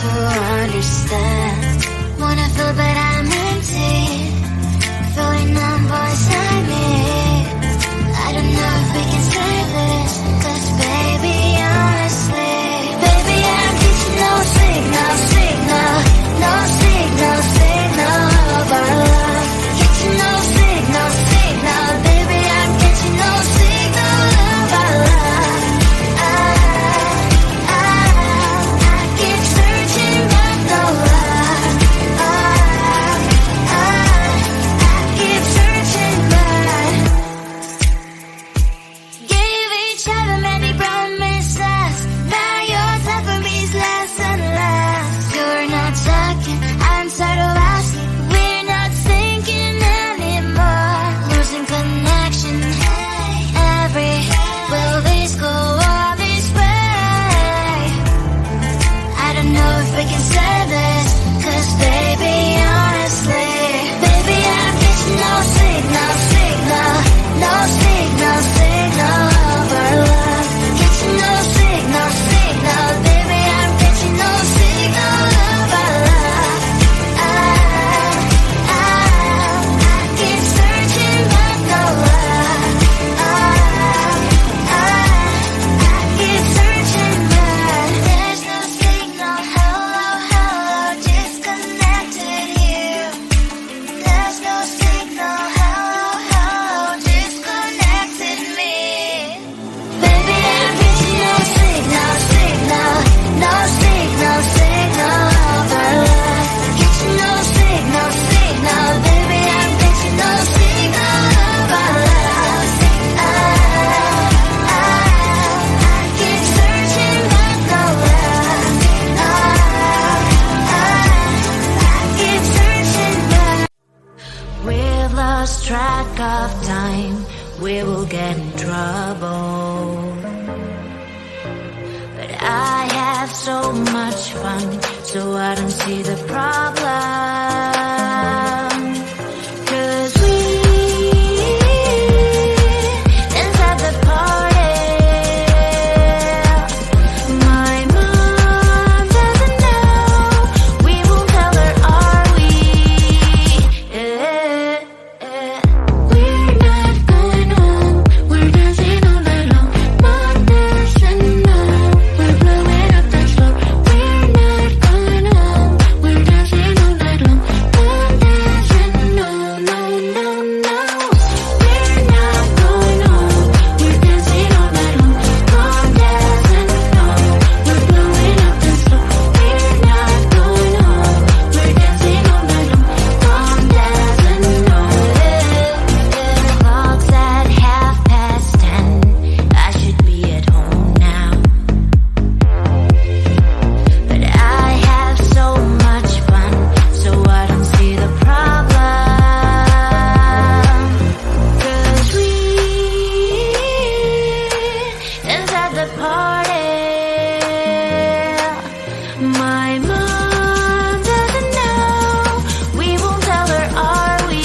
to understand. Wanna feel but I'm empty, feeling numb inside me. I don't know if we can save this, 'cause baby honestly, baby I'm getting no signal, no signal of our love. Getting no signal, baby I'm getting no signal of our love. I keep searching but no luck. I keep searching but gave each other many promises. Now your time for me is less and less. You're not talking, I'm tired of asking. We're not thinking anymore. Losing connection. Will this go all this way? I don't know if we can save this, 'cause baby honestly, baby I'm getting no signal, no signal of our love. Getting no signal, baby I'm getting no signal of our love. I keep searching but no luck. I keep searching but there's no signal. Hello, disconnected here. There's no signal. Hello, disconnected me. Baby I'm getting no signal, no signal of our love. Getting no signal, baby I'm getting no signal of our love. I keep searching but no luck. I keep searching but we've lost track of time. We will get in trouble. But I have so much fun, so I don't see the problem. 'Cause we dance at the party. My mom doesn't know. We won't tell her, are we? We're not going home. We're dancing all night long. Mom doesn't know. We're blowing up the floor. We're not going home. We're dancing all night long. Mom doesn't know. No. We're not going home. We're dancing all night long. Mom doesn't know. We're blowing up the floor. We're not going home. We're dancing all night long. Mom doesn't know. Clock's at 10:30. I should be at home now. But I have so much fun, so I don't see the problem. 'Cause we dance at the party. My mom doesn't know. We won't tell her, are we?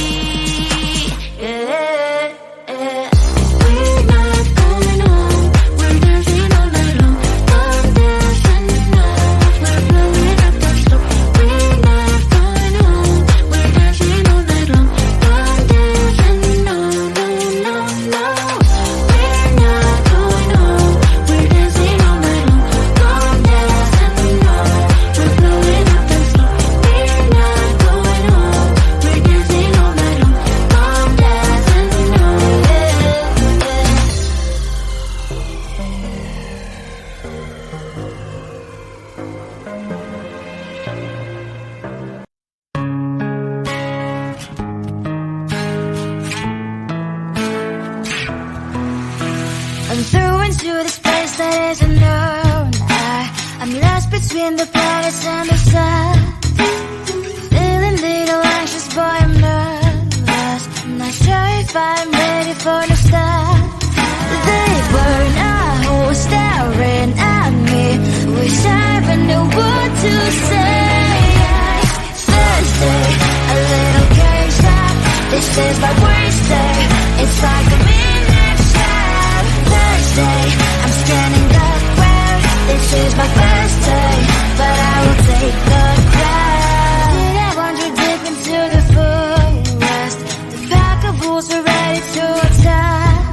We're not going home. We're dancing all night long. Mom doesn't know. We're blowing up the floor. We're not going home. We're dancing all night long. Mom doesn't know. No. We're not going home. We're dancing all night long. Mom doesn't know. We're blowing up the floor. We're not going home. We're dancing all night long. Mom doesn't know. I'm through into this place that is unknown. I'm lost between the planets and the sun. Feeling little anxious, boy, I'm nervous. I'm not sure if I'm ready for the start. They were not who's staring at me. Wish I even knew what to say. Thursday, a little game shot. This is my worst day. It's like a midnight shot. Thursday, I'm scanning the web. This is my first day, but I will take take the crowd. Did I wander deep into the forest? The pack of wolves are ready to attack.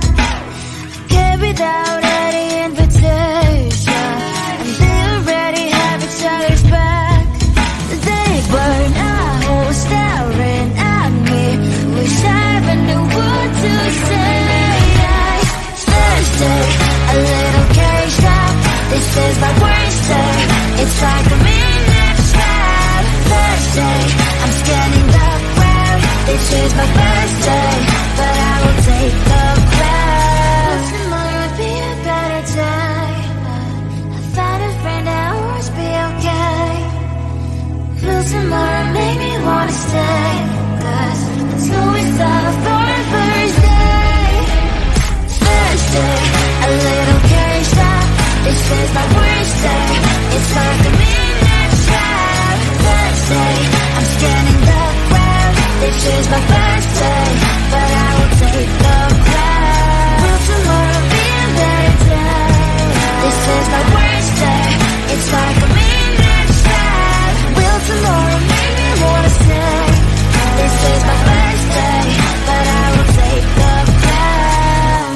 Came without any invitation, and they already have each other's back. They were not all staring at me. Wish I ever knew what to say. Thursday, a little caged up. This is my worst day. It's like a midnight trap. Thursday, I'm scanning the crowd. This is my first day, but I will take the crowd. Tomorrow will be a better day. I found a friend that will always be okay. Will tomorrow make me wanna stay? 'Cause it's always tough for a first day. Thursday, a little caged up. This is my worst day. It's like a midnight trap. Thursday, I'm scanning the crowd. This is my first day, but I will take the crowd. Will tomorrow be a better day? This is my worst day. It's like a midnight trap. Will tomorrow make me wanna stay? This is my first day, but I will take the crowd.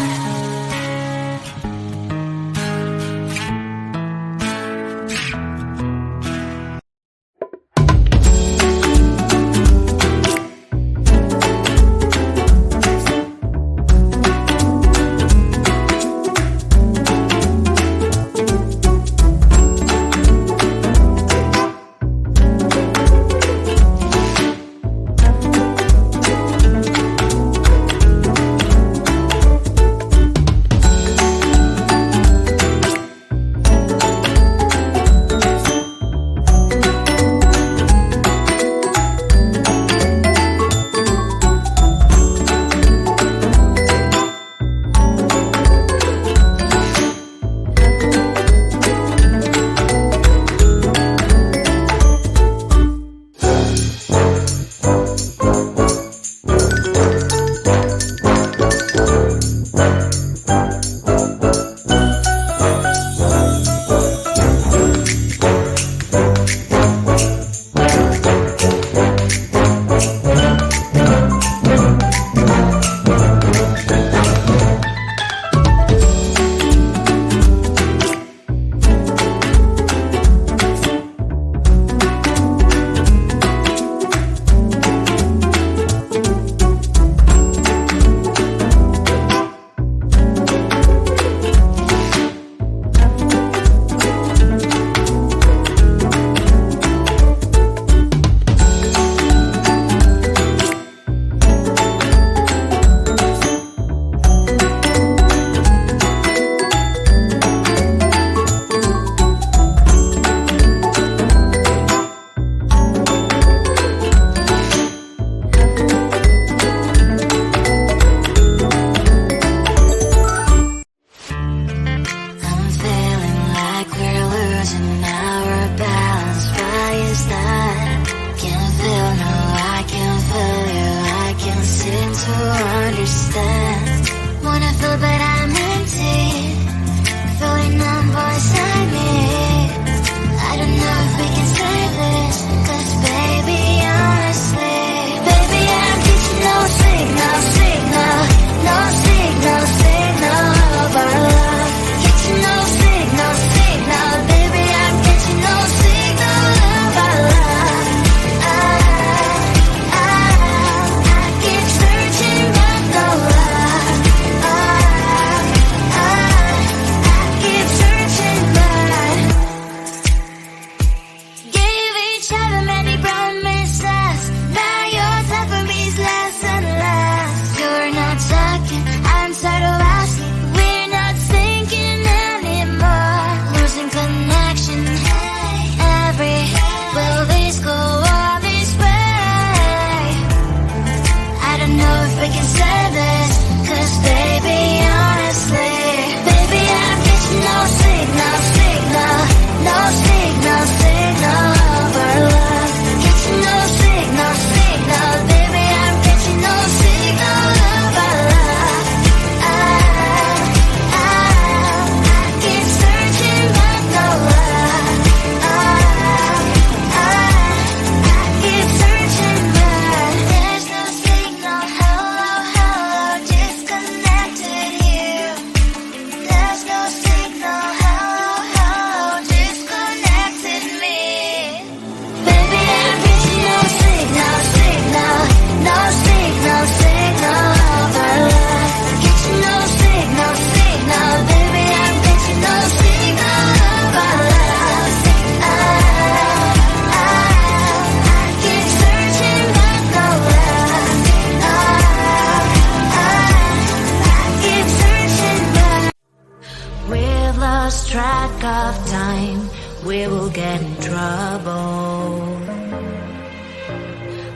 of time, we will get in trouble.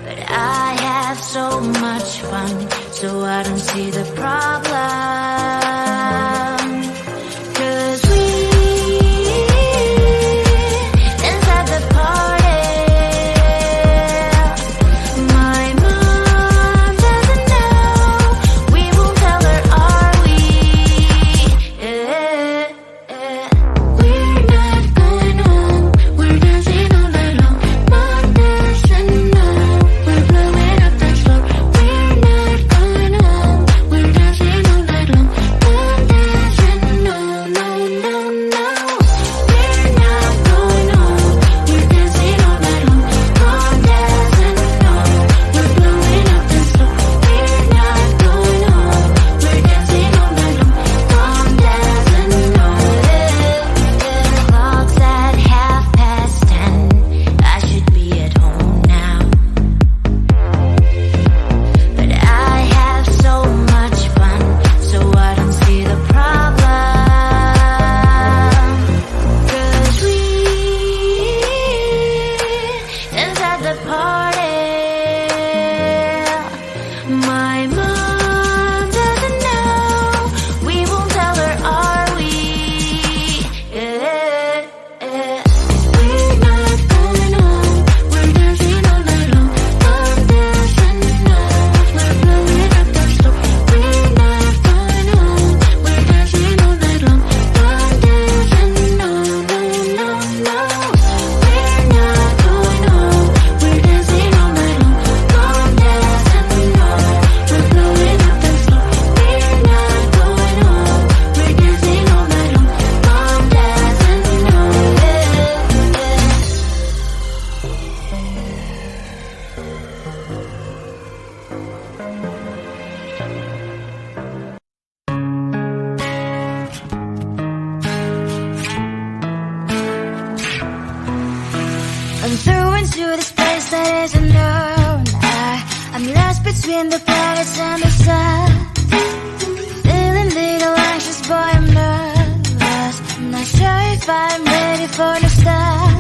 But I have so much fun, so I don't see the problem. 'Cause we dance at the party. My mom doesn't know. We won't tell her, are we? We're not going home. We're dancing all night long. Mom doesn't know. We're blowing up the floor. We're not going home. We're dancing all night long. Mom doesn't know. No, no, no. We're not going home. We're dancing all night long. Mom doesn't know. We're blowing up the floor. We're not going home. We're dancing all night long. Mom doesn't know. Clock's at 10:30. I should be at home now. But I have so much fun, so I don't see the problem. 'Cause we dance at the party. My mom doesn't know. We won't tell her, are we? We're not going home. We're dancing all night long. Mom doesn't know. We're blowing up the floor. We're not going home. We're dancing all night long. Mom doesn't know. No, no, no. We're not going home. We're dancing all night long. Mom doesn't know. We're blowing up the floor. We're not going home. We're dancing all night long. Mom doesn't know. I'm through into this place that is unknown. I'm lost between the planets and the sun. Feeling little anxious, boy, I'm nervous. I'm not sure if I'm ready for the start.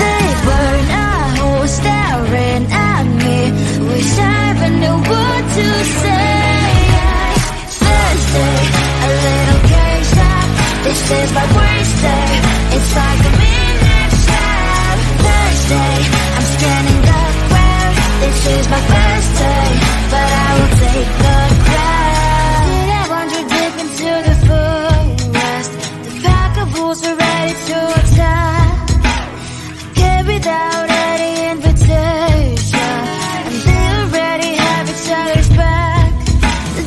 They burn a hole staring at me. Wish I even knew what to say. Thursday, a little cage up. This is my worst day. It's like a midnight shot. Thursday, I'm scanning the ground. This is my first day, but I will take the crown. Did I wander deep into the forest? The pack of wolves are ready to attack. Came without any invitation, and they already have each other's back.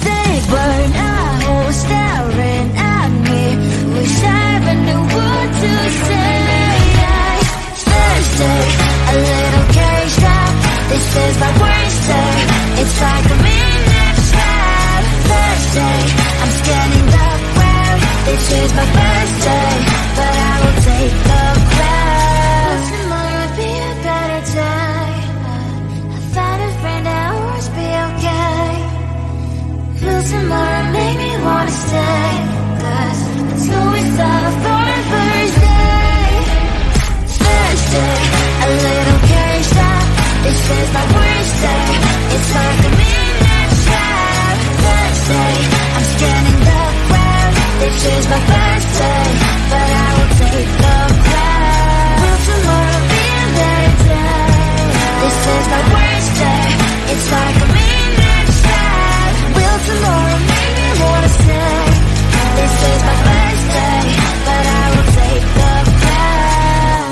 They burn a hole staring at me. Wish I even knew what to say. Thursday, a little caged up. This is my worst day. It's like a midnight trap. Thursday, I'm scanning the ground. This is my first day, but I will take the crown. Tomorrow be a better day. I found a friend that will always be okay. Will tomorrow make me wanna stay? 'Cause it's always love for the first day. Thursday, a little caged up. This is my worst day. It's like a midnight trap. Thursday, I'm scanning the ground. This is my first day, but I will take the crown. Will tomorrow be a better day? This is my worst day. It's like a midnight trap. Will tomorrow make me wanna stay? This is my first day, but I will take the crown.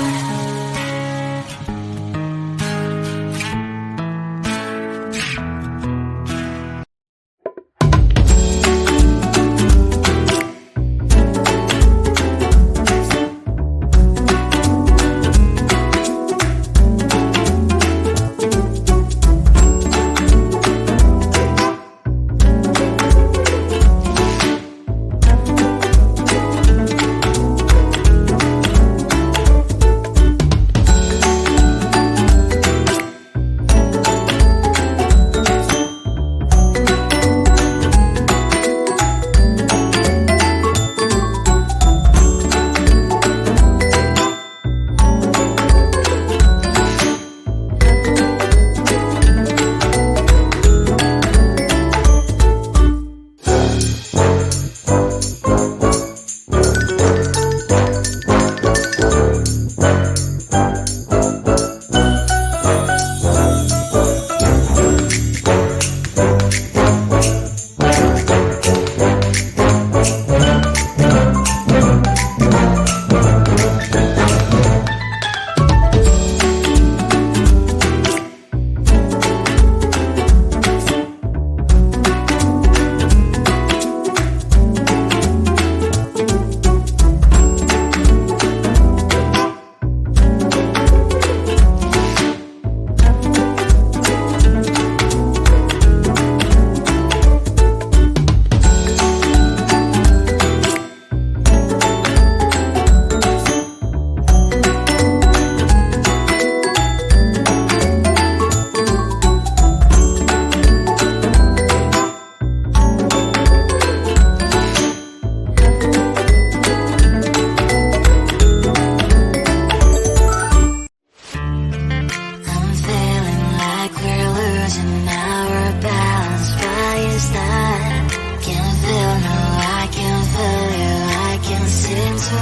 to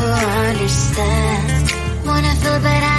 understand. Wanna feel but